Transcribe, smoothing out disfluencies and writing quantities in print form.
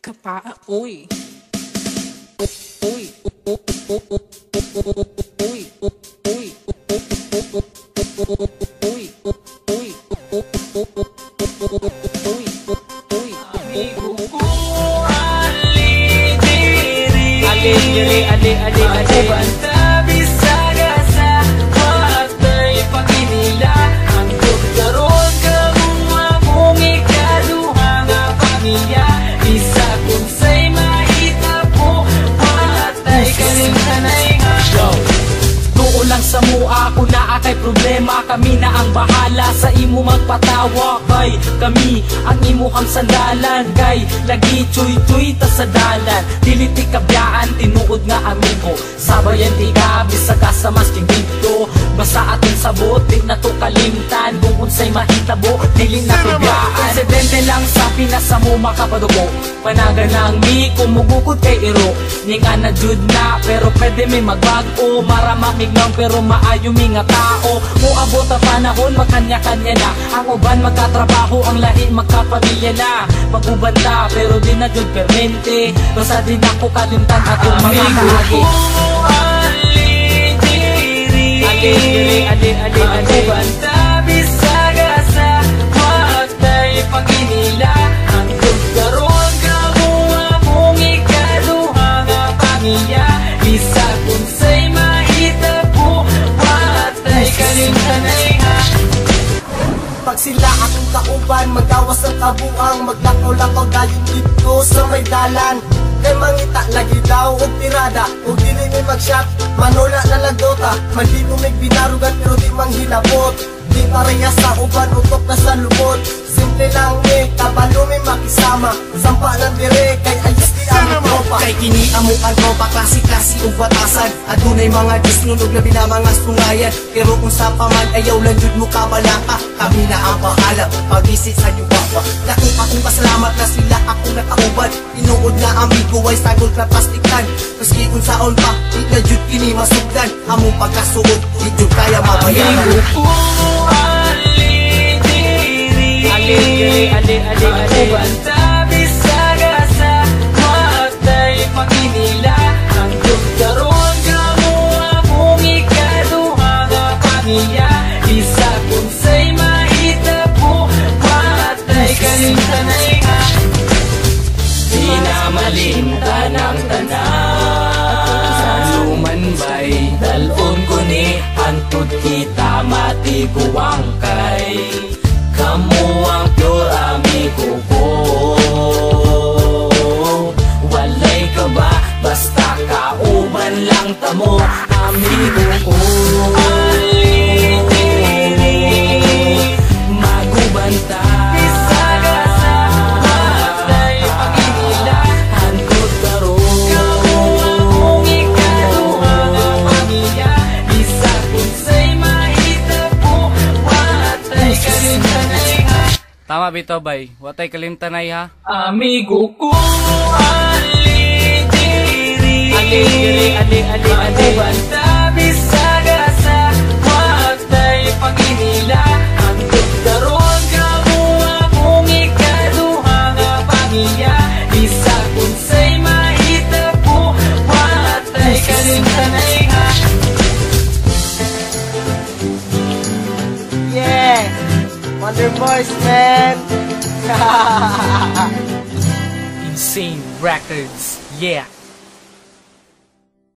ka pa, uy. Uy, uy, uy, uy, sa mua ako na kay problema, kami na ang bahala sa imo magpatawa. Kay kami ang imuhang sandalan, kay lagi chuy-chuy ta sa dalan. Dili ti kabyaan tinuod nga amigo, sabayan ti gabi sa kasamasking dito. Basta aton sabot di na to kalimtan, kung unsay mahitabo dili na kabyaan. Insidente lang sa pinasamo makapadugo, panagan lang mi kumugukod kay iro. Ninga na jud na pero pwede may magbago, maramamig lang pero maayo mi nga tao. Muabot ang panahon magkanya-kanya na, ang uban magkatrabaho, ang lahi magkapamilya na. Magubanta pero di na jud permente, basta din ako kalimtan atong mga kahagi. Magubanta bisaga sa matay panginila, ang tugkaroon kamuha mong ikaduha nga pamilya. Isa kung say mahitabo, patay kalimtanay ha. Pag sila akong kauban, magawas ang kabuang, maglakaw-lakaw dayon dito sa may dalan. Kay mangita lagi daw og tirada, og dili may mag-shot, manula na lagota. Maldito may binarugan pero di manghilabot, di pareha sa uban, utok na sa lubot. Simple lang ni, kabalo may makisama, sampa lang dire, kay ayos di ang tropa. Kay kini amo ang tropa, klase-klase ug batasan. Adunay mga disnunog na binamangas tungayan, pero kung sa paman ayaw lang jud mo kabalaka. Kami na ang bahala, pag-isit sa yuwa. Dako akong pasalamat na sila akong nakauban, tinuod na amigo ay sagol na plastikan. Maski kung saon pa, di na jud kini masugdan, among pagkasuod, di jud kaya mabayaran. Magubanta bisaga sa matay panginila, ang tugkaroon kamuha mong ikaduha nga pamilya. Isa kung say mahitabo, patay kalimtanay ha. Di na malimtan ang tanan, lumanbay dalon ko ni antud kita matiguang kay kamu ang pure amigo ko. Walay ka ba, basta kauban lang tamo, amigo ko. Magubanta bisaga sa matay panginila, hantod karoon kamuha mong ikaduha nga pamilya. Isa kung say mahitabo, patay kalimtanay ha. Tama bitaw bay, watay kalimtanay ha. Amigo ko magubanta bisaga sa matay panginila, ang tugkaroon kamuha mong ikaduha nga pamilya. Isa kung say mahitabo, patay kalimtanay ha. Yeah! Wonder Boys, man! Insane Records, yeah.